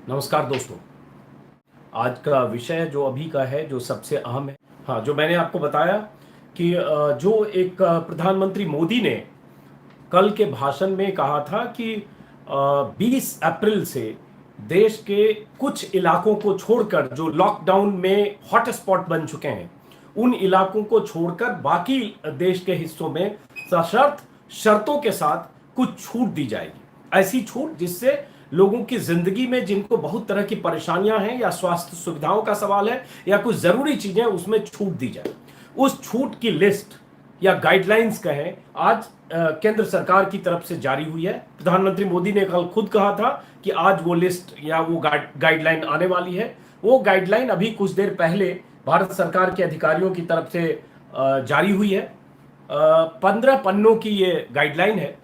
नमस्कार दोस्तों। आज का विषय जो अभी का है, जो सबसे अहम है, हाँ, जो मैंने आपको बताया कि जो एक प्रधानमंत्री मोदी ने कल के भाषण में कहा था कि 20 अप्रैल से देश के कुछ इलाकों को छोड़कर जो लॉकडाउन में हॉटस्पॉट बन चुके हैं, उन इलाकों को छोड़कर बाकी देश के हिस्सों में सशर्त शर्तों के साथ कुछ छूट दी जाएगी। ऐसी छूट जिससे लोगों की जिंदगी में जिनको बहुत तरह की परेशानियां हैं या स्वास्थ्य सुविधाओं का सवाल है या कुछ जरूरी चीजें, उसमें छूट दी जाए। उस छूट की लिस्ट या गाइडलाइंस कहें, आज केंद्र सरकार की तरफ से जारी हुई है। प्रधानमंत्री मोदी ने कल खुद कहा था कि आज वो लिस्ट या वो गाइडलाइन आने वाली है। वो गाइडलाइन अभी कुछ देर पहले भारत सरकार के अधिकारियों की तरफ से जारी हुई है। 15 पन्नों की ये गाइडलाइन है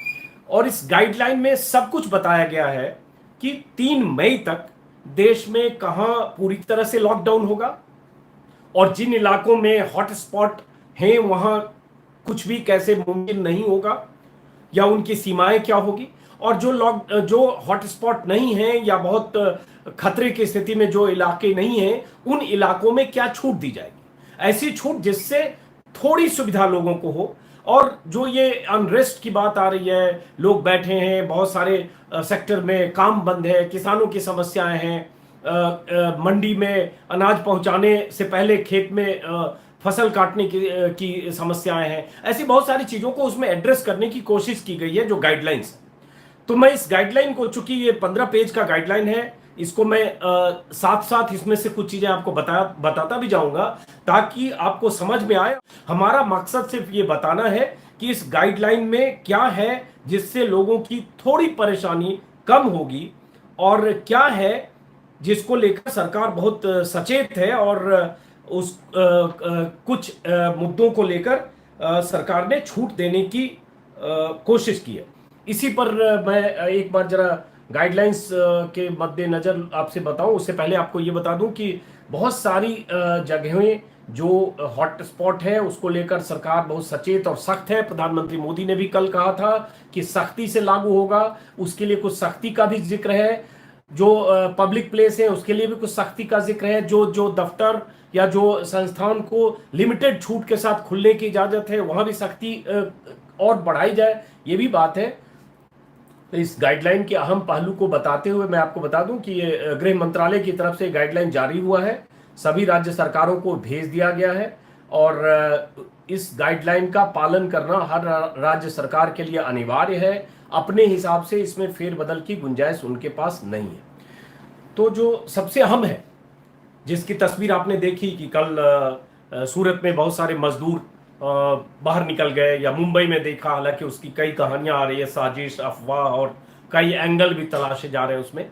और इस गाइडलाइन में सब कुछ बताया गया है कि 3 मई तक देश में कहां पूरी तरह से लॉकडाउन होगा और जिन इलाकों में हॉटस्पॉट हैं वहां कुछ भी कैसे मुमकिन नहीं होगा या उनकी सीमाएं क्या होगी, और जो हॉटस्पॉट नहीं है या बहुत खतरे की स्थिति में जो इलाके नहीं हैं, उन इलाकों में क्या छूट दी जाएगी। ऐसी छूट जिससे थोड़ी सुविधा लोगों को हो। और जो ये अनरेस्ट की बात आ रही है, लोग बैठे हैं, बहुत सारे सेक्टर में काम बंद है, किसानों की समस्याएं हैं, मंडी में अनाज पहुंचाने से पहले खेत में फसल काटने की समस्याएं हैं। ऐसी बहुत सारी चीजों को उसमें एड्रेस करने की कोशिश की गई है जो गाइडलाइंस। तो मैं इस गाइडलाइन को, चूंकि ये 15 पेज का गाइडलाइन है, इसको मैं साथ साथ इसमें से कुछ चीजें आपको बताता भी जाऊंगा ताकि आपको समझ में आए। हमारा मकसद सिर्फ ये बताना है कि इस गाइडलाइन में क्या है जिससे लोगों की थोड़ी परेशानी कम होगी और क्या है जिसको लेकर सरकार बहुत सचेत है और उस कुछ मुद्दों को लेकर सरकार ने छूट देने की कोशिश की है। इसी पर मैं एक बार जरा गाइडलाइंस के मद्देनजर आपसे बताऊं। उससे पहले आपको ये बता दूं कि बहुत सारी जगहें जो हॉटस्पॉट है उसको लेकर सरकार बहुत सचेत और सख्त है। प्रधानमंत्री मोदी ने भी कल कहा था कि सख्ती से लागू होगा, उसके लिए कुछ सख्ती का भी जिक्र है। जो पब्लिक प्लेस है उसके लिए भी कुछ सख्ती का जिक्र है। जो जो दफ्तर या जो संस्थान को लिमिटेड छूट के साथ खुलने की इजाजत है, वहां भी सख्ती और बढ़ाई जाए, ये भी बात है। तो इस गाइडलाइन के अहम पहलू को बताते हुए मैं आपको बता दूं कि ये गृह मंत्रालय की तरफ से गाइडलाइन जारी हुआ है, सभी राज्य सरकारों को भेज दिया गया है और इस गाइडलाइन का पालन करना हर राज्य सरकार के लिए अनिवार्य है। अपने हिसाब से इसमें फेरबदल की गुंजाइश उनके पास नहीं है। तो जो सबसे अहम है, जिसकी तस्वीर आपने देखी कि कल सूरत में बहुत सारे मजदूर बाहर निकल गए, या मुंबई में देखा, हालांकि उसकी कई कहानियां आ रही है, साजिश, अफवाह और कई एंगल भी तलाशे जा रहे हैं उसमें।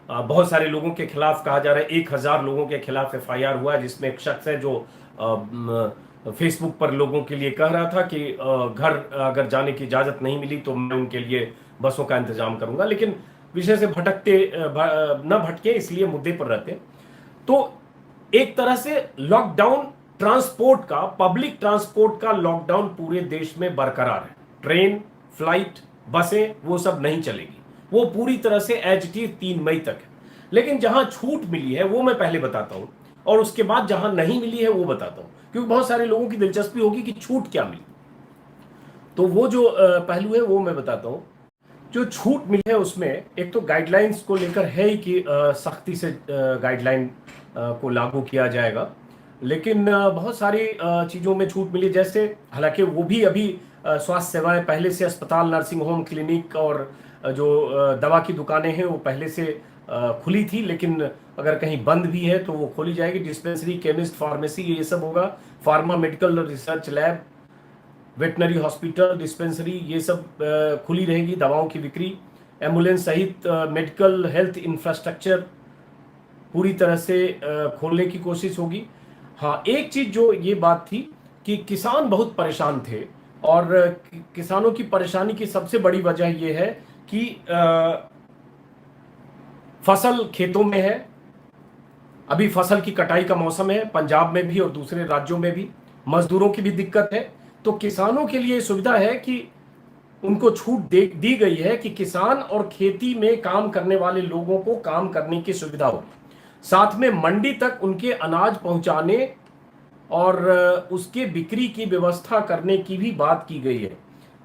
बहुत सारे लोगों के खिलाफ कहा जा रहा है 1000 लोगों के खिलाफ FIR हुआ है, जिसमें एक शख्स है जो फेसबुक पर लोगों के लिए कह रहा था कि घर अगर जाने की इजाजत नहीं मिली तो मैं उनके लिए बसों का इंतजाम करूंगा। लेकिन विषय से भटकते न भटके, इसलिए मुद्दे पर रहते। तो एक तरह से लॉकडाउन ट्रांसपोर्ट का, पब्लिक ट्रांसपोर्ट का लॉकडाउन पूरे देश में बरकरार है। ट्रेन, फ्लाइट, बसें, वो सब नहीं चलेगी, वो पूरी तरह से एज इट इज 3 मई तक है। लेकिन जहां छूट मिली है वो मैं पहले बताता हूं और उसके बाद जहां नहीं मिली है वो बताता हूं, क्योंकि बहुत सारे लोगों की दिलचस्पी होगी कि छूट क्या मिली। तो वो जो पहलू है वो मैं बताता हूं। जो छूट मिली है उसमें एक तो गाइडलाइंस को लेकर है ही कि सख्ती से गाइडलाइन को लागू किया जाएगा। लेकिन बहुत सारी चीज़ों में छूट मिली, जैसे हालांकि वो भी अभी स्वास्थ्य सेवाएं पहले से, अस्पताल, नर्सिंग होम, क्लिनिक और जो दवा की दुकानें हैं वो पहले से खुली थी, लेकिन अगर कहीं बंद भी है तो वो खोली जाएगी। डिस्पेंसरी, केमिस्ट, फार्मेसी, ये सब होगा। Pharma, medical research lab, veterinary hospital, dispensary, ये सब खुली रहेगी। दवाओं की बिक्री, एम्बुलेंस सहित मेडिकल हेल्थ इंफ्रास्ट्रक्चर पूरी तरह से खोलने की कोशिश होगी। हाँ, एक चीज जो ये बात थी कि किसान बहुत परेशान थे और किसानों की परेशानी की सबसे बड़ी वजह यह है कि फसल खेतों में है, अभी फसल की कटाई का मौसम है, पंजाब में भी और दूसरे राज्यों में भी। मजदूरों की भी दिक्कत है। तो किसानों के लिए सुविधा है कि उनको छूट दी गई है कि किसान और खेती में काम करने वाले लोगों को काम करने की सुविधा होगी। साथ में मंडी तक उनके अनाज पहुंचाने और उसके बिक्री की व्यवस्था करने की भी बात की गई है,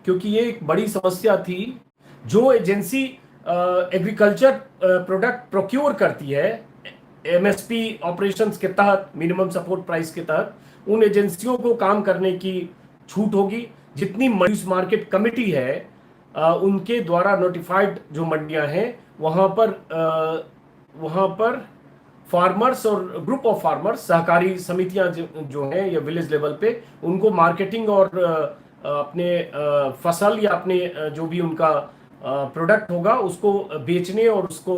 क्योंकि ये एक बड़ी समस्या थी। जो एजेंसी एग्रीकल्चर प्रोडक्ट प्रोक्योर करती है एमएसपी ऑपरेशंस के तहत, मिनिमम सपोर्ट प्राइस के तहत, उन एजेंसियों को काम करने की छूट होगी। जितनी मंडी मार्केट कमेटी है उनके द्वारा नोटिफाइड जो मंडियां हैं वहां पर फार्मर्स और ग्रुप ऑफ फार्मर्स, सहकारी समितियां जो हैं या विलेज लेवल पे, उनको मार्केटिंग और अपने फसल या अपने जो भी उनका प्रोडक्ट होगा उसको बेचने और उसको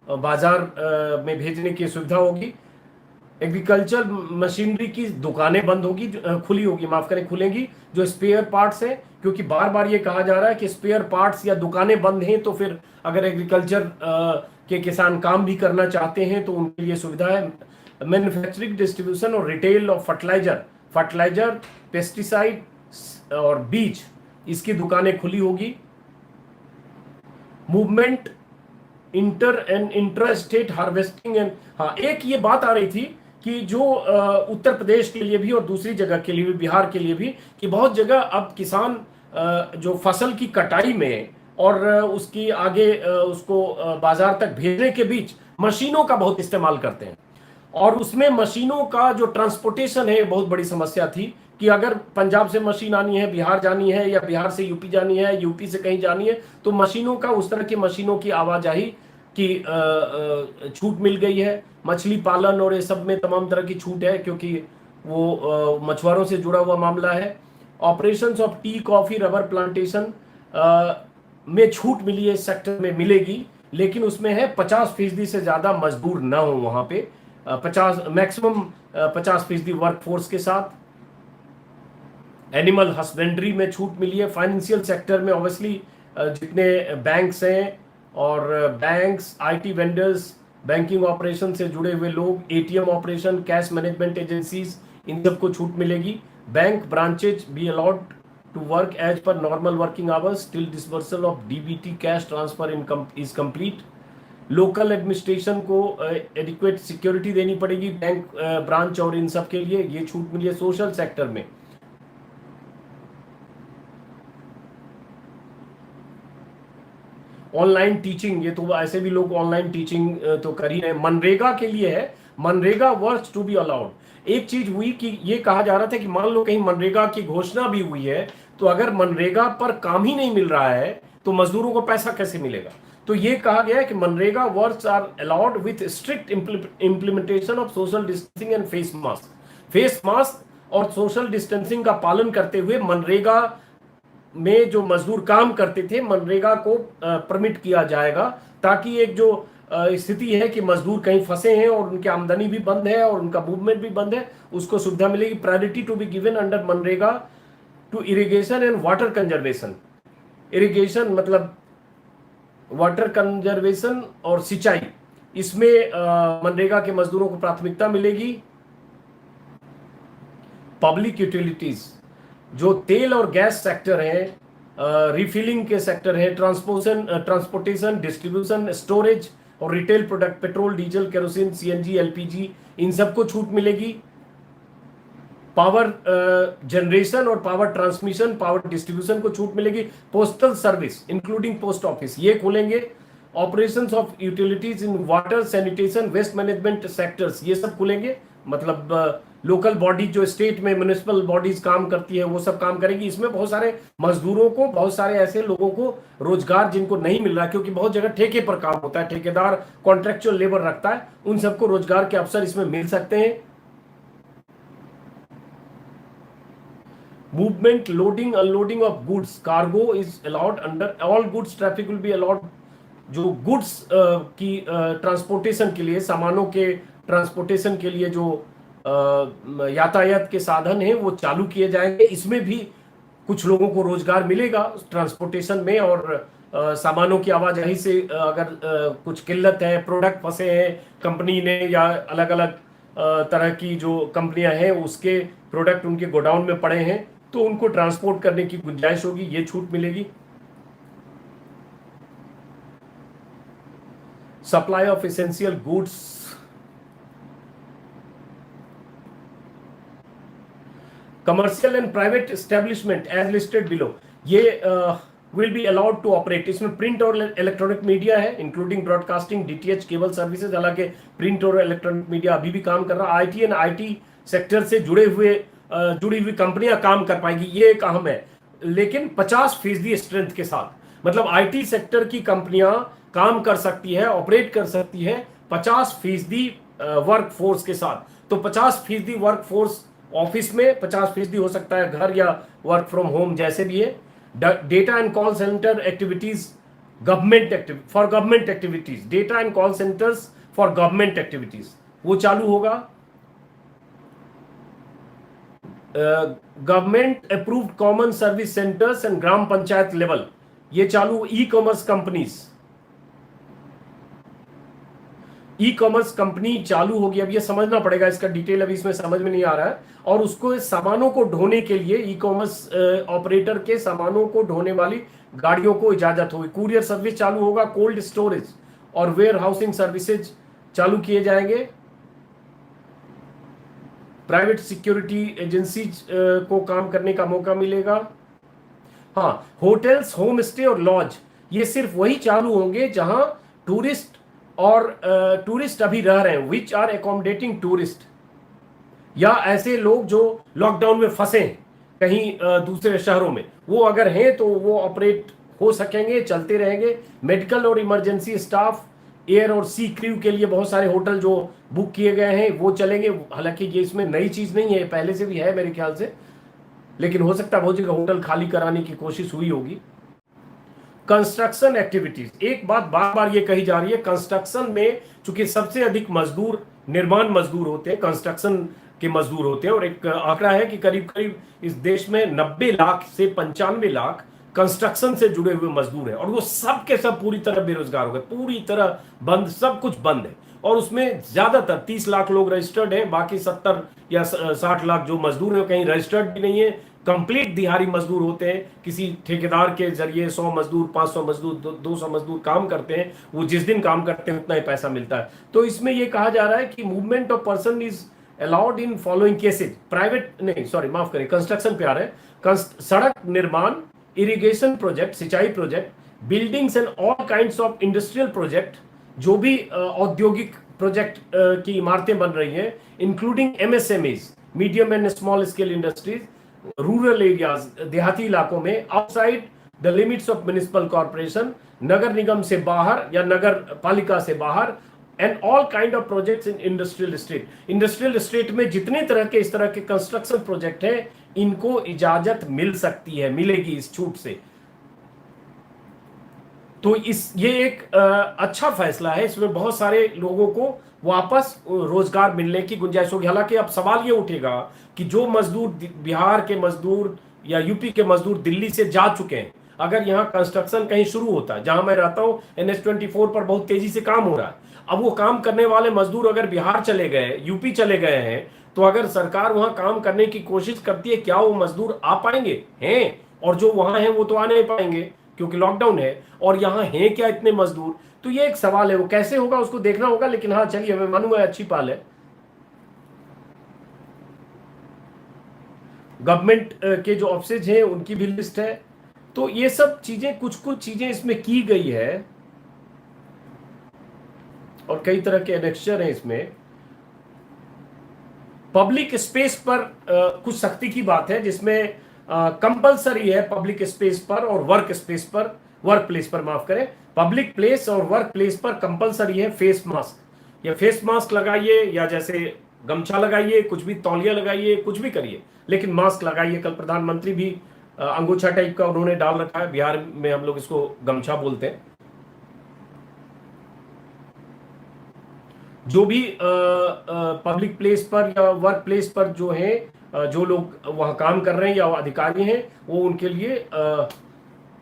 बाजार में भेजने की सुविधा होगी। एग्रीकल्चर मशीनरी की दुकानें बंद होगी, खुली होगी, माफ करें, खुलेंगी। जो स्पेयर पार्ट्स है, क्योंकि बार बार ये कहा जा रहा है कि स्पेयर पार्ट्स या दुकानें बंद हैं, तो फिर अगर एग्रीकल्चर के किसान काम भी करना चाहते हैं तो उनके लिए सुविधा है। मैन्युफैक्चरिंग, डिस्ट्रीब्यूशन और रिटेल ऑफ फर्टिलाइजर, पेस्टिसाइड और बीज, इसकी दुकानें खुली होगी। Movement, inter and intra state harvesting and, हाँ, एक ये बात आ रही थी कि जो उत्तर प्रदेश के लिए भी और दूसरी जगह के लिए भी, बिहार के लिए भी, कि बहुत जगह अब किसान जो फसल की कटाई में और उसकी आगे उसको बाजार तक भेजने के बीच मशीनों का बहुत इस्तेमाल करते हैं, और उसमें मशीनों का जो ट्रांसपोर्टेशन है बहुत बड़ी समस्या थी कि अगर पंजाब से मशीन आनी है, बिहार जानी है, या बिहार से यूपी जानी है, यूपी से कहीं जानी है, तो मशीनों का, उस तरह की मशीनों की आवाजाही की छूट मिल गई है। मछली पालन और ये सब में तमाम तरह की छूट है, क्योंकि वो मछुआरों से जुड़ा हुआ मामला है। Operations of T, coffee, rubber plantation में छूट मिली है, इस सेक्टर में मिलेगी, लेकिन उसमें है 50% से ज्यादा मजदूर ना हो वहां पे, 50 मैक्सिमम 50% वर्कफोर्स के साथ। एनिमल हस्बेंड्री में छूट मिली है। फाइनेंशियल सेक्टर में ऑब्वियसली जितने बैंक्स हैं और banks, IT vendors, banking operation से जुड़े हुए लोग, ATM operation, cash management agencies, इन सबको छूट मिलेगी। Bank branches be allowed to work as per normal working hours till disbursal of DBT cash transfer is complete. Local administration को adequate security देनी पड़ेगी बैंक ब्रांच और इन सब के लिए, ये छूट मिली है। सोशल सेक्टर में ऑनलाइन टीचिंग, ये तो ऐसे भी लोग ऑनलाइन टीचिंग तो कर ही रहे हैं। मनरेगा के लिए है, MNREGA works to be allowed. एक चीज हुई कि ये कहा जा रहा था कि मान लो कहीं मनरेगा की घोषणा भी हुई है, तो अगर मनरेगा पर काम ही नहीं मिल रहा है तो मजदूरों को पैसा कैसे मिलेगा? तो ये कहा गया है कि MNREGA works are allowed with strict implementation of social distancing and face mask और सोशल डिस्टेंसिंग का पालन करते हुए मनरेगा में जो मजदूर काम करते थे, मनरेगा को परमिट किया जाएगा, ताकि एक जो स्थिति है कि मजदूर कहीं फंसे हैं और उनकी आमदनी भी बंद है और उनका मूवमेंट भी बंद है, उसको सुविधा मिलेगी। Priority to be given under MNREGA to irrigation and water conservation. Irrigation मतलब वाटर कंजर्वेशन और सिंचाई, इसमें मनरेगा के मजदूरों को प्राथमिकता मिलेगी। पब्लिक यूटिलिटीज, जो तेल और गैस सेक्टर है, रिफिलिंग के सेक्टर है, ट्रांसपोर्टेशन, डिस्ट्रीब्यूशन, स्टोरेज और retail product, petrol, diesel, kerosene, CNG, LPG, इन सबको छूट मिलेगी। पावर जनरेशन और पावर ट्रांसमिशन, पावर डिस्ट्रीब्यूशन को छूट मिलेगी। Postal service including post office ये खुलेंगे। Operations of utilities in water, sanitation, waste management sectors ये सब खुलेंगे। मतलब लोकल बॉडी जो स्टेट में म्युनिसिपल बॉडीज काम करती है वो सब काम करेगी। इसमें बहुत सारे मजदूरों को, बहुत सारे ऐसे लोगों को रोजगार जिनको नहीं मिल रहा, क्योंकि बहुत जगह ठेके पर काम होता है, ठेकेदार कॉन्ट्रेक्चुअल लेबर रखता है, उन सबको रोजगार के अवसर इसमें मिल सकते हैं। Movement, loading, unloading of goods, cargo is allowed under all goods traffic will be allowed. जो गुड्स की ट्रांसपोर्टेशन के लिए, सामानों के ट्रांसपोर्टेशन के लिए जो यातायात के साधन हैं वो चालू किए जाएंगे। इसमें भी कुछ लोगों को रोजगार मिलेगा ट्रांसपोर्टेशन में, और सामानों की आवाजाही से अगर कुछ किल्लत है, प्रोडक्ट फंसे हैं कंपनी ने या अलग अलग तरह की जो कंपनियां हैं उसके प्रोडक्ट उनके गोडाउन में पड़े हैं, तो उनको ट्रांसपोर्ट करने की गुंजाइश होगी, ये छूट मिलेगी। Supply of essential goods, commercial and private establishment as listed below, ये will be allowed to operate. इसमें प्रिंट और इलेक्ट्रॉनिक मीडिया है including broadcasting, DTH, cable services. हालांकि प्रिंट और इलेक्ट्रॉनिक मीडिया अभी भी काम कर रहा है। आईटी एंड आईटी सेक्टर से जुड़ी हुई कंपनियां काम कर पाएंगी, ये एक अहम है, लेकिन 50% स्ट्रेंथ के साथ। मतलब आईटी सेक्टर की कंपनियां काम कर सकती है, ऑपरेट कर सकती है 50% वर्क फोर्स के साथ। तो 50% वर्क फोर्स ऑफिस में, 50% हो सकता है घर या वर्क फ्रॉम होम, जैसे भी है। Data and call centre activities for government activities, data and call centres for government activities वो चालू होगा। Government approved common service centres and gram panchayat level, ये चालू। ई कॉमर्स कंपनी चालू होगी। अब ये समझना पड़ेगा, इसका डिटेल अभी इसमें समझ में नहीं आ रहा है। और उसको सामानों को ढोने के लिए ई कॉमर्स ऑपरेटर के सामानों को ढोने वाली गाड़ियों को इजाजत होगी। कुरियर सर्विस चालू होगा। कोल्ड स्टोरेज और वेयर हाउसिंग सर्विसेज चालू किए जाएंगे। प्राइवेट सिक्योरिटी एजेंसीज को काम करने का मौका मिलेगा। हाँ, होटल्स, होम स्टे और लॉज, ये सिर्फ वही चालू होंगे जहां टूरिस्ट अभी रह रहे हैं, विच आर एकोमोडेटिंग टूरिस्ट, या ऐसे लोग जो लॉकडाउन में फंसे कहीं दूसरे शहरों में, वो अगर हैं तो वो ऑपरेट हो सकेंगे, चलते रहेंगे। मेडिकल और इमरजेंसी स्टाफ, एयर और सी क्रू के लिए बहुत सारे होटल जो बुक किए गए हैं वो चलेंगे। हालांकि ये इसमें नई चीज नहीं है, पहले से भी है मेरे ख्याल से, लेकिन हो सकता है बहुत जगह होटल खाली कराने की कोशिश हुई होगी। कंस्ट्रक्शन एक्टिविटीज, एक बात बार बार ये कही जा रही है, कंस्ट्रक्शन में चूंकि सबसे अधिक मजदूर निर्माण मजदूर होते हैं, कंस्ट्रक्शन के मजदूर होते हैं, और एक आंकड़ा है कि करीब करीब इस देश में 90 लाख से 95 लाख कंस्ट्रक्शन से जुड़े हुए मजदूर हैं, और वो सब के सब पूरी तरह बेरोजगार हो गए, पूरी तरह बंद, सब कुछ बंद है। और उसमें ज्यादातर 30 लाख लोग रजिस्टर्ड हैं, बाकी 70 या 60 लाख जो मजदूर हैं कहीं रजिस्टर्ड भी नहीं है, कंप्लीट दिहाड़ी मजदूर होते हैं। किसी ठेकेदार के जरिए 100 मजदूर, 500 मजदूर, 200 मजदूर काम करते हैं, वो जिस दिन काम करते हैं उतना ही पैसा मिलता है। तो इसमें यह कहा जा रहा है कि movement of person is allowed in following cases, construction पे आ रहे हैं, सड़क निर्माण, इरिगेशन प्रोजेक्ट, सिंचाई project, buildings and all kinds of industrial project, जो भी औद्योगिक प्रोजेक्ट की इमारतें बन रही हैं, including MSMEs, medium and small scale industries, rural areas, देहाती इलाकों में, outside the limits of municipal corporation, नगर निगम से बाहर या नगर पालिका से बाहर, and all kind of projects in industrial state. Industrial state में जितने तरह के इस तरह के कंस्ट्रक्शन प्रोजेक्ट हैं, इनको इजाजत मिल सकती है, मिलेगी इस छूट से। तो ये एक अच्छा फैसला है, इसमें बहुत सारे लोगों को वापस रोजगार मिलने की गुंजाइश होगी। हालांकि अब सवाल ये उठेगा कि जो मजदूर बिहार के मजदूर या यूपी के मजदूर दिल्ली से जा चुके हैं, अगर यहाँ कंस्ट्रक्शन कहीं शुरू होता है, जहां मैं रहता हूं NH24 पर बहुत तेजी से काम हो रहा है, अब वो काम करने वाले मजदूर अगर बिहार चले गए, यूपी चले गए हैं, तो अगर सरकार वहां काम करने की कोशिश करती है, क्या वो मजदूर आ पाएंगे? हैं, और जो वहां हैं वो तो आ नहीं पाएंगे क्योंकि लॉकडाउन है, और यहाँ हैं क्या इतने मजदूर? तो ये एक सवाल है, वो कैसे होगा उसको देखना होगा। लेकिन हाँ, चलिए, मैं मानूंगा अच्छी पहल है। गवर्नमेंट के जो ऑफिसेज हैं उनकी भी लिस्ट है। तो ये सब चीजें, कुछ कुछ चीजें इसमें की गई है, और कई तरह के एनेक्चर हैं इसमें। पब्लिक स्पेस पर कुछ सख्ती की बात है, जिसमें कंपलसरी है पब्लिक स्पेस पर और वर्क प्लेस पर माफ करें, पब्लिक प्लेस और वर्क प्लेस पर कंपलसरी है फेस मास्क। या फेस मास्क लगाइए, या जैसे गमछा लगाइए, कुछ भी तौलिया लगाइए, कुछ भी करिए, लेकिन मास्क लगाइए। कल प्रधानमंत्री भी अंगोछा टाइप का उन्होंने डाल रखा है, बिहार में हम लोग इसको गमछा बोलते हैं। जो भी पब्लिक प्लेस पर या वर्क प्लेस पर जो है, जो लोग वहां काम कर रहे हैं या अधिकारी हैं, वो उनके लिए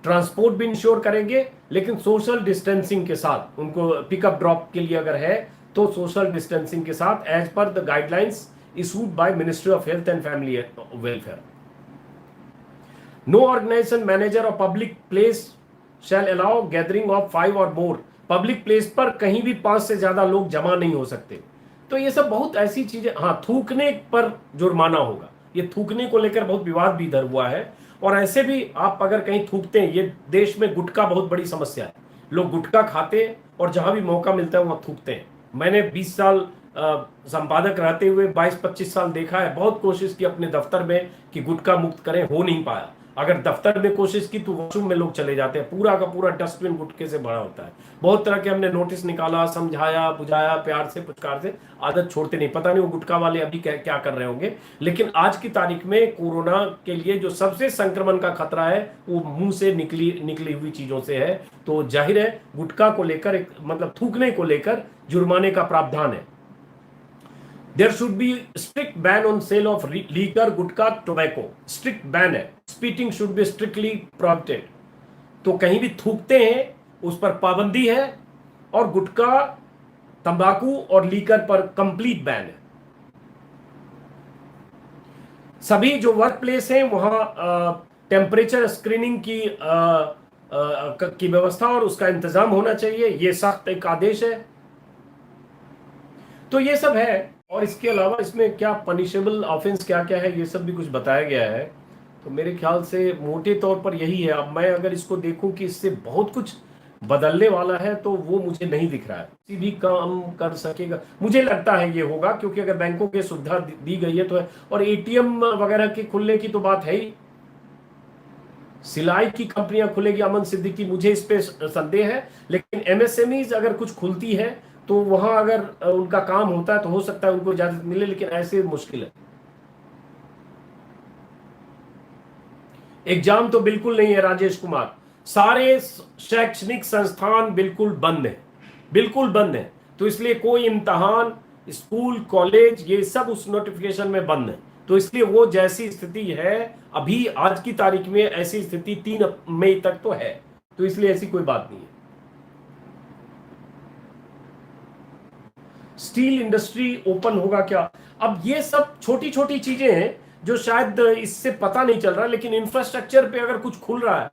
ट्रांसपोर्ट भी इंश्योर करेंगे, लेकिन सोशल डिस्टेंसिंग के साथ। उनको पिकअप ड्रॉप के लिए अगर है तो सोशल डिस्टेंसिंग के साथ, as per the guidelines issued by ministry of health and family welfare. No organization manager of public place shall allow gathering of 5 or more public place पर कहीं भी 5 से ज्यादा लोग जमा नहीं हो सकते। तो ये सब बहुत ऐसी चीजें। हाँ, थूकने पर जुर्माना होगा, ये थूकने को लेकर बहुत विवाद भी इधर हुआ है। और ऐसे भी आप अगर कहीं थूकते हैं, ये देश में गुटखा बहुत बड़ी समस्या है, लोग गुटखा खाते हैं और जहां भी मौका मिलता है वहां थूकते हैं। मैंने 20 साल संपादक रहते हुए 22-25 साल देखा है, बहुत कोशिश की अपने दफ्तर में कि गुटखा मुक्त करें, हो नहीं पाया। अगर दफ्तर में कोशिश की तो वॉशरूम में लोग चले जाते हैं, पूरा का पूरा डस्टबिन गुटखे से भरा होता है। बहुत तरह के हमने नोटिस निकाला, समझाया, बुझाया, प्यार से पुचकार से, आदत छोड़ते नहीं। पता नहीं वो गुटखा वाले अभी क्या क्या कर रहे होंगे। लेकिन आज की तारीख में कोरोना के लिए जो सबसे संक्रमण का खतरा है वो मुंह से निकली हुई चीजों से है। तो जाहिर है गुटखा को लेकर, मतलब थूकने को लेकर जुर्माने का प्रावधान है। There should be strict ban on sale of liquor, gutkha, tobacco. Strict ban है। Spitting should be strictly prohibited. तो कहीं भी थूकते हैं उस पर पाबंदी है, और गुटखा, तंबाकू और लीकर पर कंप्लीट बैन है। सभी जो वर्क प्लेस हैं वहां टेम्परेचर स्क्रीनिंग की व्यवस्था और उसका इंतजाम होना चाहिए, ये सख्त एक आदेश है। तो ये सब है। और इसके अलावा इसमें क्या पनिशेबल ऑफेंस क्या क्या है, ये सब भी कुछ बताया गया है। तो मेरे ख्याल से मोटे तौर पर यही है। अब मैं अगर इसको देखूं कि इससे बहुत कुछ बदलने वाला है तो वो मुझे नहीं दिख रहा है। किसी भी काम कर सकेगा मुझे लगता है ये होगा, क्योंकि अगर बैंकों की सुविधा दी गई है तो है। और एटीएम वगैरह के खुलने की तो बात है ही, सिलाई की कंपनियां खुलेगी, अमन सिद्दीकी, मुझे इस पे संदेह है। लेकिन एमएसएमईज अगर कुछ खुलती है तो वहां अगर उनका काम होता है तो हो सकता है उनको इजाजत मिले, लेकिन ऐसे मुश्किल है। एग्जाम तो बिल्कुल नहीं है राजेश कुमार, सारे शैक्षणिक संस्थान बिल्कुल बंद है, बिल्कुल बंद है। तो इसलिए कोई इम्तहान, स्कूल, कॉलेज, ये सब उस नोटिफिकेशन में बंद है। तो इसलिए वो जैसी स्थिति है अभी आज की तारीख में, ऐसी स्थिति 3 मई तक तो है। तो इसलिए ऐसी कोई बात नहीं है। स्टील इंडस्ट्री ओपन होगा क्या? अब ये सब छोटी छोटी चीजें हैं जो शायद इससे पता नहीं चल रहा, लेकिन इंफ्रास्ट्रक्चर पे अगर कुछ खुल रहा है,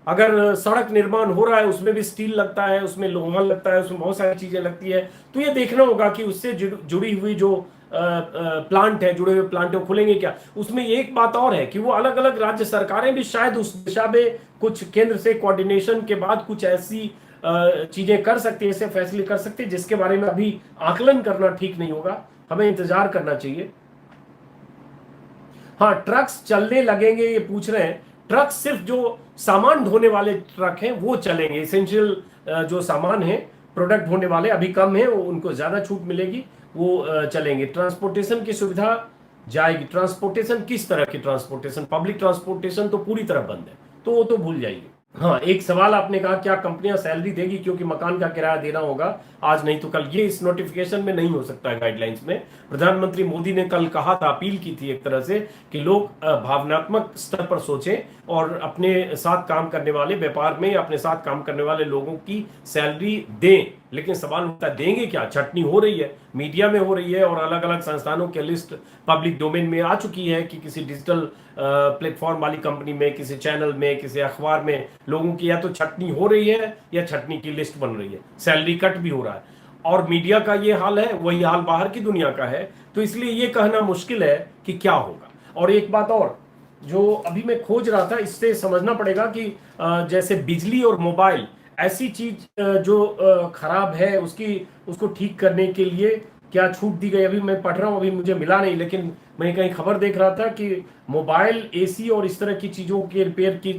अगर सड़क निर्माण हो रहा है, उसमें भी स्टील लगता है, उसमें लोहा लगता है, उसमें बहुत सारी चीजें लगती है। तो ये देखना होगा कि उससे जुड़ी हुई जो प्लांट है, जुड़े हुए प्लांट है, खुलेंगे क्या। उसमें एक बात और है कि वो अलग अलग राज्य सरकारें भी शायद उस दिशा में कुछ केंद्र से कोऑर्डिनेशन के बाद कुछ ऐसी चीजें कर सकती है, ऐसे फैसले कर सकते हैं जिसके बारे में अभी आकलन करना ठीक नहीं होगा, हमें इंतजार करना चाहिए। हाँ, ट्रक्स चलने लगेंगे ये पूछ रहे हैं। ट्रक सिर्फ जो सामान ढोने वाले ट्रक हैं वो चलेंगे, इसेंशियल जो सामान है, प्रोडक्ट ढोने वाले अभी कम है, उनको ज्यादा छूट मिलेगी, वो चलेंगे। ट्रांसपोर्टेशन की सुविधा जाएगी। ट्रांसपोर्टेशन किस तरह की ट्रांसपोर्टेशन? पब्लिक ट्रांसपोर्टेशन तो पूरी तरह बंद है, तो वो तो भूल जाइए। हाँ, एक सवाल आपने कहा क्या कंपनियां सैलरी देगी क्योंकि मकान का किराया देना होगा आज नहीं तो कल। ये इस नोटिफिकेशन में नहीं हो सकता है, गाइडलाइंस में। प्रधानमंत्री मोदी ने कल कहा था, अपील की थी एक तरह से कि लोग भावनात्मक स्तर पर सोचें और अपने साथ काम करने वाले, व्यापार में अपने साथ काम करने वाले लोगों की सैलरी दें। लेकिन सवाल उठता है देंगे क्या? छटनी हो रही है, मीडिया में हो रही है, और अलग अलग संस्थानों की लिस्ट पब्लिक डोमेन में आ चुकी है कि किसी डिजिटल प्लेटफॉर्म वाली कंपनी में, किसी चैनल में, किसी अखबार में लोगों की या तो छटनी हो रही है या छटनी की लिस्ट बन रही है, सैलरी कट भी हो रहा है। और मीडिया का ये हाल है, वही हाल बाहर की दुनिया का है। तो इसलिए ये कहना मुश्किल है कि क्या होगा। और एक बात और जो अभी मैं खोज रहा था, इससे समझना पड़ेगा कि जैसे बिजली और मोबाइल ऐसी चीज जो खराब है, उसको ठीक करने के लिए क्या छूट दी गई, अभी मैं पढ़ रहा हूं, अभी मुझे मिला नहीं। लेकिन मैं कहीं खबर देख रहा था कि मोबाइल, एसी और इस तरह की चीजों के रिपेयर की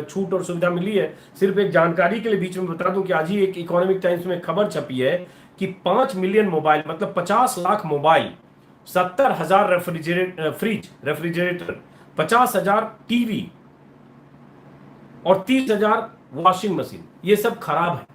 छूट और सुविधा मिली है। सिर्फ एक जानकारी के लिए बीच में बता दूं कि आज ही एक इकोनॉमिक टाइम्स में खबर छपी है कि 5 मिलियन मोबाइल, मतलब 50 लाख मोबाइल, 70,000 रेफ्रिजरेटर, 50,000 टीवी और 30,000 वॉशिंग मशीन, ये सब खराब है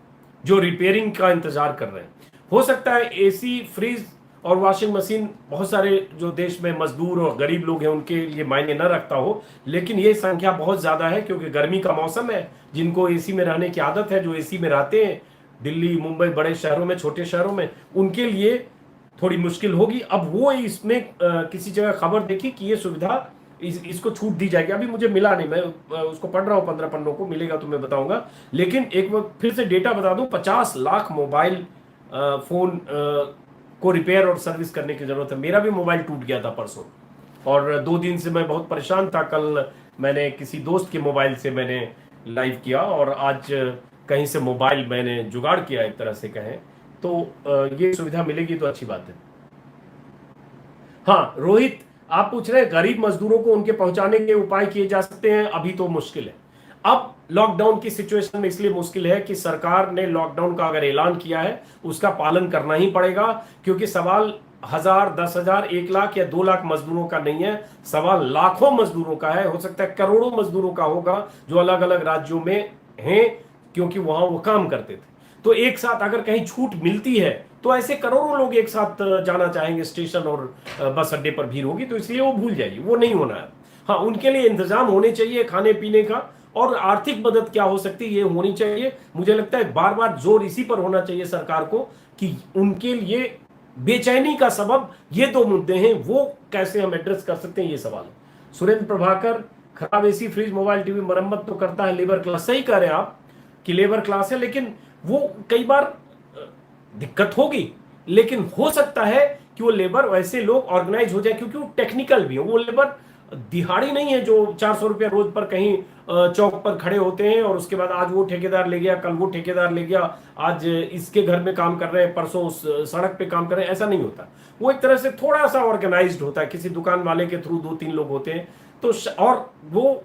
जो रिपेयरिंग का इंतजार कर रहे हैं। हो सकता है एसी, फ्रिज और वॉशिंग मशीन बहुत सारे जो देश में मजदूर और गरीब लोग हैं उनके लिए मायने न रखता हो, लेकिन ये संख्या बहुत ज्यादा है क्योंकि गर्मी का मौसम है। जिनको एसी में रहने की आदत है, जो एसी में रहते हैं दिल्ली, मुंबई, बड़े शहरों में, छोटे शहरों में, उनके लिए थोड़ी मुश्किल होगी। अब वो इसमें किसी जगह खबर देखी कि ये सुविधा इसको छूट दी जाएगी। अभी मुझे मिला नहीं, मैं उसको पढ़ रहा हूँ, 15 पन्नों को, मिलेगा तो मैं बताऊंगा। लेकिन एक बार फिर से डेटा बता दूं, 50 लाख मोबाइल फोन को रिपेयर और सर्विस करने की जरूरत है। मेरा भी मोबाइल टूट गया था परसों, और 2 दिन से मैं बहुत परेशान था। कल मैंने किसी दोस्त के मोबाइल से मैंने लाइव किया, और आज कहीं से मोबाइल मैंने जुगाड़ किया, एक तरह से कहें तो ये सुविधा मिलेगी तो अच्छी बात है। हाँ रोहित, आप पूछ रहे हैं गरीब मजदूरों को उनके पहुंचाने के उपाय किए जा सकते हैं। अभी तो मुश्किल है। अब लॉकडाउन की सिचुएशन में इसलिए मुश्किल है कि सरकार ने लॉकडाउन का अगर ऐलान किया है, उसका पालन करना ही पड़ेगा, क्योंकि सवाल 1000, 10,000, 1 लाख या 2 लाख मजदूरों का नहीं है, सवाल लाखों मजदूरों का है। हो सकता है करोड़ों मजदूरों का होगा जो अलग अलग राज्यों में हैं, क्योंकि वहां वो काम करते थे। तो एक साथ अगर कहीं छूट मिलती है तो ऐसे करोड़ों लोग एक साथ जाना चाहेंगे स्टेशन, और बस अड्डे पर भीड़ होगी, तो इसलिए वो भूल जाइए, वो नहीं होना है। हाँ, उनके लिए इंतजाम होने चाहिए खाने पीने का, और आर्थिक मदद क्या हो सकती है ये होनी चाहिए। मुझे लगता है बार बार जोर इसी पर होना चाहिए सरकार को कि उनके लिए बेचैनी का सबब ये 2 मुद्दे हैं, वो कैसे हम एड्रेस कर सकते हैं, ये सवाल है। सुरेंद्र प्रभाकर, खराब एसी, फ्रिज, मोबाइल, टीवी मरम्मत तो करता है लेबर क्लास। सही कह रहे हैं आप कि लेबर क्लास है, लेकिन वो कई बार दिक्कत होगी, लेकिन हो सकता है कि वो लेबर वैसे लोग ऑर्गेनाइज हो जाए, क्योंकि वो टेक्निकल भी हो। वो लेबर दिहाड़ी नहीं है जो 400 रुपया रोज पर कहीं चौक पर खड़े होते हैं, और उसके बाद आज वो ठेकेदार ले गया, कल वो ठेकेदार ले गया, आज इसके घर में काम कर रहे हैं, परसों उस सड़क पे काम कर रहे हैं। ऐसा नहीं होता। वो एक तरह से थोड़ा सा ऑर्गेनाइज्ड होता है, किसी दुकान वाले के थ्रू 2-3 लोग होते हैं, तो और वो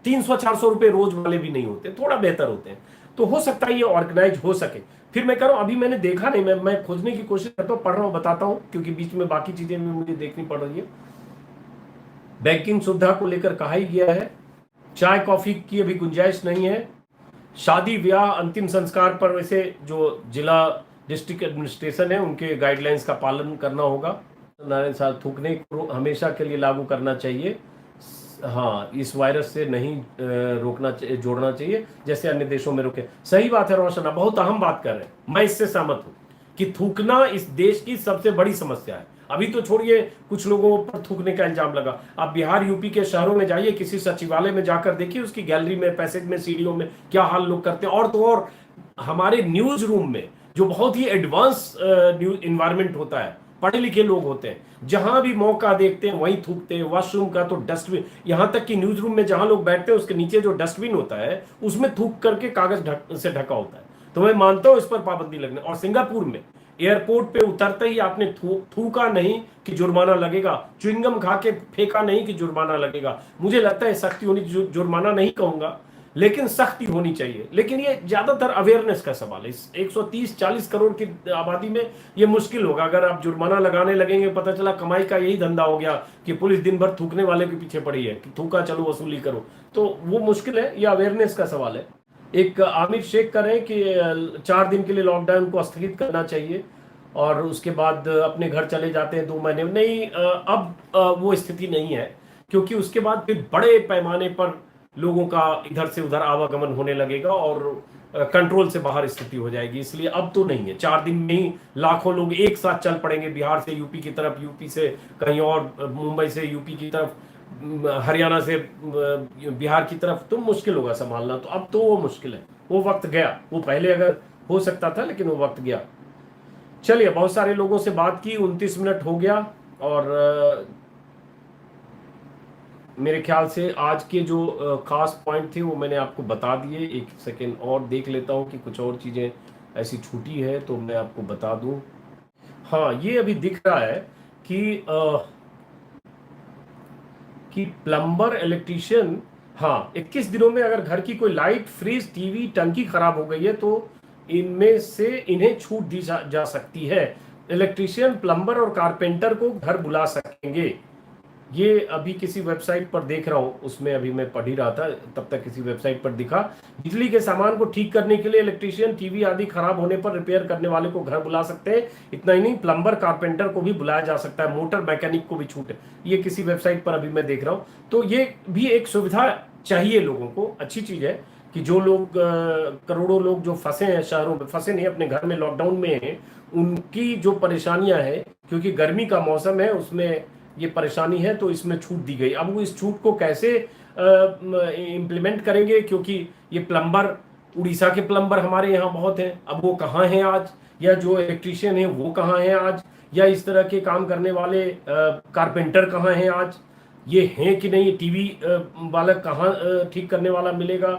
300-400 रुपए रोज वाले भी नहीं होते, थोड़ा बेहतर होते हैं। तो हो सकता है ये ऑर्गेनाइज हो सके। फिर मैं कह रहा हूं, अभी मैंने देखा नहीं, मैं खोजने की कोशिश करता हूं, पढ़ रहा हूं, बताता हूं, क्योंकि बीच में बाकी चीजें भी मुझे देखनी पड़ रही है। बैंकिंग सुविधा को लेकर कहा ही गया है, चाय कॉफी की अभी गुंजाइश नहीं है। शादी ब्याह अंतिम संस्कार पर वैसे जो जिला डिस्ट्रिक्ट एडमिनिस्ट्रेशन है उनके गाइडलाइंस का पालन करना होगा। नारायण साहब, थूकने को हमेशा के लिए लागू करना चाहिए। हाँ, इस वायरस से नहीं रोकना जोड़ना चाहिए, जैसे अन्य देशों में रोके। सही बात है रोशन, बहुत अहम बात कर रहे हैं, मैं इससे सहमत हूं कि थूकना इस देश की सबसे बड़ी समस्या है। अभी तो छोड़िए, कुछ लोगों पर थूकने का इल्जाम लगा। आप बिहार यूपी के शहरों में जाइए, किसी सचिवालय में जाकर देखिए, उसकी गैलरी में, पैसेज में, सीढ़ियों में क्या हाल लोग करते हैं। और तो और हमारे न्यूज रूम में जो बहुत ही एडवांस न्यूज इन्वायरमेंट होता है, पढ़े लिखे लोग होते हैं, जहां भी मौका देखते हैं वहीं थूकते हैं। वॉशरूम का तो डस्टबिन, यहां तक कि न्यूज रूम में जहां लोग बैठते हैं उसके नीचे जो डस्टबिन होता है उसमें थूक करके कागज से ढका होता है। तो मैं मानता हूं इस पर पाबंदी लगने। और सिंगापुर में एयरपोर्ट पे उतरते ही आपने थूका नहीं कि जुर्माना लगेगा, च्युइंगम खा के फेंका नहीं कि जुर्माना लगेगा। मुझे लगता है सख्ती होनी, जुर्माना नहीं कहूंगा, लेकिन सख्ती होनी चाहिए। लेकिन ये ज्यादातर अवेयरनेस का सवाल है। इस 130-40 करोड़ की आबादी में ये मुश्किल होगा। अगर आप जुर्माना लगाने लगेंगे, पता चला कमाई का यही धंधा हो गया कि पुलिस दिन भर थूकने वाले के पीछे पड़ी है कि थूका, चलो वसूली करो, तो वो मुश्किल है। ये अवेयरनेस का सवाल है। एक आमिर शेख कर रहे हैं कि 4 दिन के लिए लॉकडाउन को स्थगित करना चाहिए और उसके बाद अपने घर चले जाते हैं 2 महीने। नहीं, अब वो स्थिति नहीं है, क्योंकि उसके बाद फिर बड़े पैमाने पर लोगों का इधर से उधर आवागमन होने लगेगा और कंट्रोल से बाहर स्थिति हो जाएगी। इसलिए अब तो नहीं है। 4 दिन में ही लाखों लोग एक साथ चल पड़ेंगे, बिहार से यूपी की तरफ, यूपी से कहीं और, मुंबई से यूपी की तरफ, हरियाणा से बिहार की तरफ, तो मुश्किल होगा संभालना। तो अब तो वो मुश्किल है, वो वक्त गया। वो पहले अगर हो सकता था, लेकिन वो वक्त गया। चलिए, बहुत सारे लोगों से बात की, 29 मिनट हो गया, और मेरे ख्याल से आज के जो खास पॉइंट थे वो मैंने आपको बता दिए। एक सेकेंड और देख लेता हूँ कि कुछ और चीज़ें ऐसी छूटी है तो मैं आपको बता दूं। हाँ, ये अभी दिख रहा है कि प्लम्बर, इलेक्ट्रीशियन, हाँ, 21 दिनों में अगर घर की कोई लाइट, फ्रिज, टीवी, टंकी खराब हो गई है तो इनमें से इन्हें छूट दी जा सकती है। इलेक्ट्रीशियन, प्लम्बर और कारपेंटर को घर बुला सकेंगे। ये अभी किसी वेबसाइट पर देख रहा हूँ, उसमें अभी मैं पढ़ ही रहा था, तब तक किसी वेबसाइट पर दिखा। बिजली के सामान को ठीक करने के लिए इलेक्ट्रीशियन, टीवी आदि खराब होने पर रिपेयर करने वाले को घर बुला सकते हैं। इतना ही नहीं, प्लम्बर, कारपेंटर को भी बुलाया जा सकता है। मोटर मैकेनिक को भी छूट है। ये किसी वेबसाइट पर अभी मैं देख रहा हूँ। तो ये भी एक सुविधा चाहिए लोगों को। अच्छी चीज है कि जो लोग, करोड़ों लोग जो फंसे हैं, शहरों में फंसे नहीं, अपने घर में लॉकडाउन में हैं, उनकी जो परेशानियां हैं, क्योंकि गर्मी का मौसम है, उसमें ये परेशानी है तो इसमें छूट दी गई। अब वो इस छूट को कैसे इम्प्लीमेंट करेंगे, क्योंकि ये प्लम्बर, उड़ीसा के प्लम्बर हमारे यहाँ बहुत हैं, अब वो कहाँ हैं आज, या जो इलेक्ट्रीशियन है वो कहाँ हैं आज, या इस तरह के काम करने वाले कारपेंटर कहाँ हैं आज, ये हैं कि नहीं, टीवी वाला कहाँ ठीक करने वाला मिलेगा।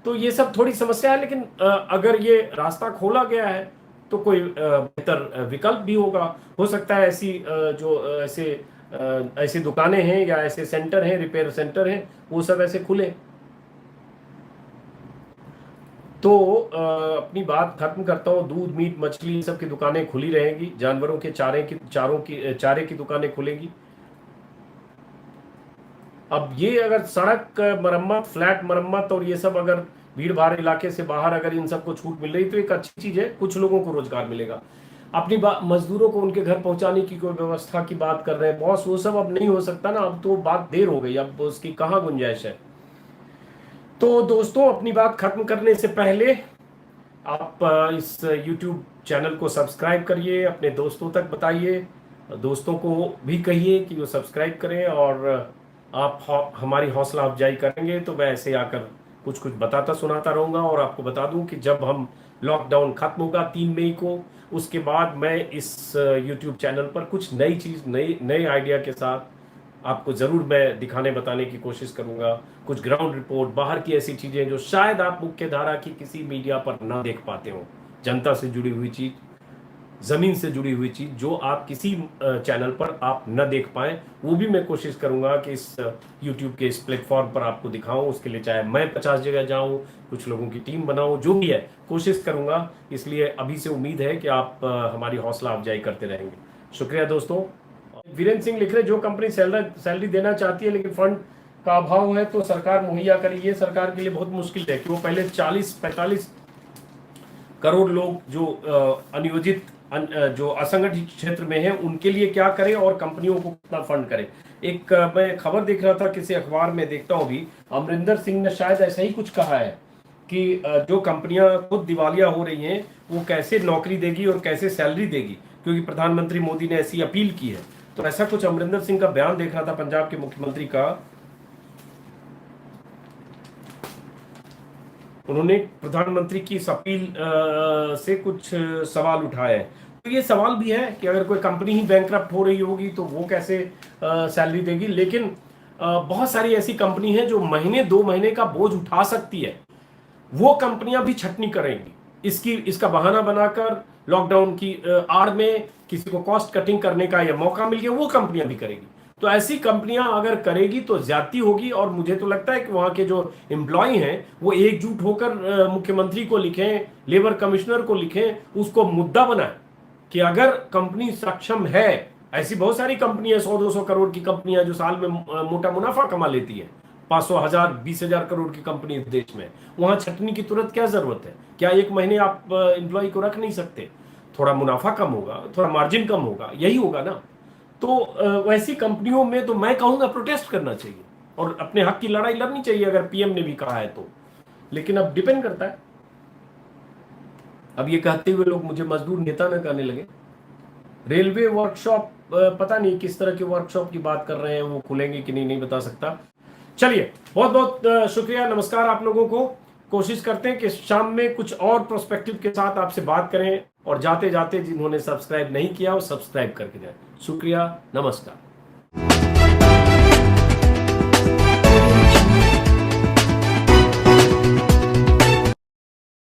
तो ये सब थोड़ी समस्या है, लेकिन अगर ये रास्ता खोला गया है तो कोई बेहतर विकल्प भी होगा। हो सकता है ऐसी ऐसी दुकानें हैं या ऐसे सेंटर हैं, रिपेयर सेंटर हैं, वो सब ऐसे खुले। तो अपनी बात खत्म करता हूँ। दूध, मीट, मछली सब की दुकानें खुली रहेंगी, जानवरों के चारे की दुकानें खुलेंगी। अब ये अगर सड़क मरम्मत, फ्लैट मरम्मत और ये सब अगर भीड़ भाड़ इलाके से बाहर अगर इन सबको छूट मिल रही तो एक अच्छी चीज है, कुछ लोगों को रोजगार मिलेगा। अपनी मजदूरों को उनके घर पहुंचाने की कोई व्यवस्था की बात कर रहे हैं बॉस, वो सब अब नहीं हो सकता ना, अब तो बात देर हो गई, अब उसकी कहाँ गुंजाइश है। तो दोस्तों, अपनी बात खत्म करने से पहले आप इस YouTube चैनल को सब्सक्राइब करिए, अपने दोस्तों तक बताइए, दोस्तों को भी कहिए कि वो सब्सक्राइब करें, और आप हमारी हौसला अफजाई करेंगे तो मैं ऐसे आकर कुछ कुछ बताता सुनाता रहूँगा। और आपको बता दूं कि जब हम लॉकडाउन खत्म होगा 3 मई को, उसके बाद मैं इस YouTube चैनल पर कुछ नई चीज़, नए आइडिया के साथ आपको ज़रूर मैं दिखाने बताने की कोशिश करूंगा। कुछ ग्राउंड रिपोर्ट, बाहर की ऐसी चीज़ें जो शायद आप मुख्य धारा की किसी मीडिया पर ना देख पाते हो, जनता से जुड़ी हुई चीज़, ज़मीन से जुड़ी हुई चीज़ जो आप किसी चैनल पर आप न देख पाएँ, वो भी मैं कोशिश करूंगा कि इस YouTube के इस प्लेटफॉर्म पर आपको दिखाऊं। उसके लिए चाहे मैं 50 जगह जाऊं, कुछ लोगों की टीम बनाऊं, जो भी है कोशिश करूंगा। इसलिए अभी से उम्मीद है कि आप हमारी हौसला अफजाई करते रहेंगे। शुक्रिया दोस्तों। वीरेंद्र सिंह लिख रहे, जो कंपनी सैलरी देना चाहती है लेकिन फंड का अभाव है तो सरकार मुहैया करे। ये सरकार के लिए बहुत मुश्किल है कि वो पहले 40-45 करोड़ लोग जो अनियोजित, जो असंगठित क्षेत्र में हैं, उनके लिए क्या करें और कंपनियों को कितना फंड करें। एक मैं खबर देख रहा था किसी अखबार में, देखता हूँ भी, अमरिंदर सिंह ने शायद ऐसा ही कुछ कहा है कि जो कंपनियां खुद दिवालिया हो रही हैं वो कैसे नौकरी देगी और कैसे सैलरी देगी, क्योंकि प्रधानमंत्री मोदी ने ऐसी अपील की है। तो ऐसा कुछ अमरिंदर सिंह का बयान देख रहा था, पंजाब के मुख्यमंत्री का। उन्होंने प्रधानमंत्री की इस अपील से कुछ सवाल उठाए हैं। तो ये सवाल भी है कि अगर कोई कंपनी ही बैंकरप्ट हो रही होगी तो वो कैसे सैलरी देगी। लेकिन बहुत सारी ऐसी कंपनी है जो महीने 2 महीने का बोझ उठा सकती है, वो कंपनियां भी छटनी करेंगी। इसका बहाना बनाकर लॉकडाउन की आड़ में किसी को कॉस्ट कटिंग करने का या मौका मिल गया, वो कंपनियां भी करेगी। तो ऐसी कंपनियां अगर करेगी तो ज्यादती होगी। और मुझे तो लगता है कि वहां के जो एम्प्लॉय हैं वो एकजुट होकर मुख्यमंत्री को लिखें, लेबर कमिश्नर को लिखें, उसको मुद्दा बनाएं कि अगर कंपनी सक्षम है, ऐसी बहुत सारी कंपनियां 100-200 करोड़ की कंपनियां जो साल में मोटा मुनाफा कमा लेती है, 500,000 20,000 करोड़ की कंपनी देश में, वहां छटनी की तुरंत क्या जरूरत है। क्या 1 महीने आप एम्प्लॉय को रख नहीं सकते? थोड़ा मुनाफा कम होगा, थोड़ा मार्जिन कम होगा, यही होगा ना। तो वैसी कंपनियों में तो मैं कहूंगा प्रोटेस्ट करना चाहिए और अपने हक की लड़ाई लड़नी चाहिए, अगर पीएम ने भी कहा है तो। लेकिन अब डिपेंड करता है। अब ये कहते हुए लोग मुझे मजदूर नेता न कहने लगे। रेलवे वर्कशॉप, पता नहीं किस तरह के वर्कशॉप की बात कर रहे हैं, वो खुलेंगे कि नहीं बता सकता। चलिए, बहुत बहुत शुक्रिया, नमस्कार आप लोगों को। कोशिश करते हैं कि शाम में कुछ और प्रोस्पेक्टिव के साथ आपसे बात करें, और जाते जाते जिन्होंने सब्सक्राइब नहीं किया वो सब्सक्राइब करके जाए। शुक्रिया, नमस्कार।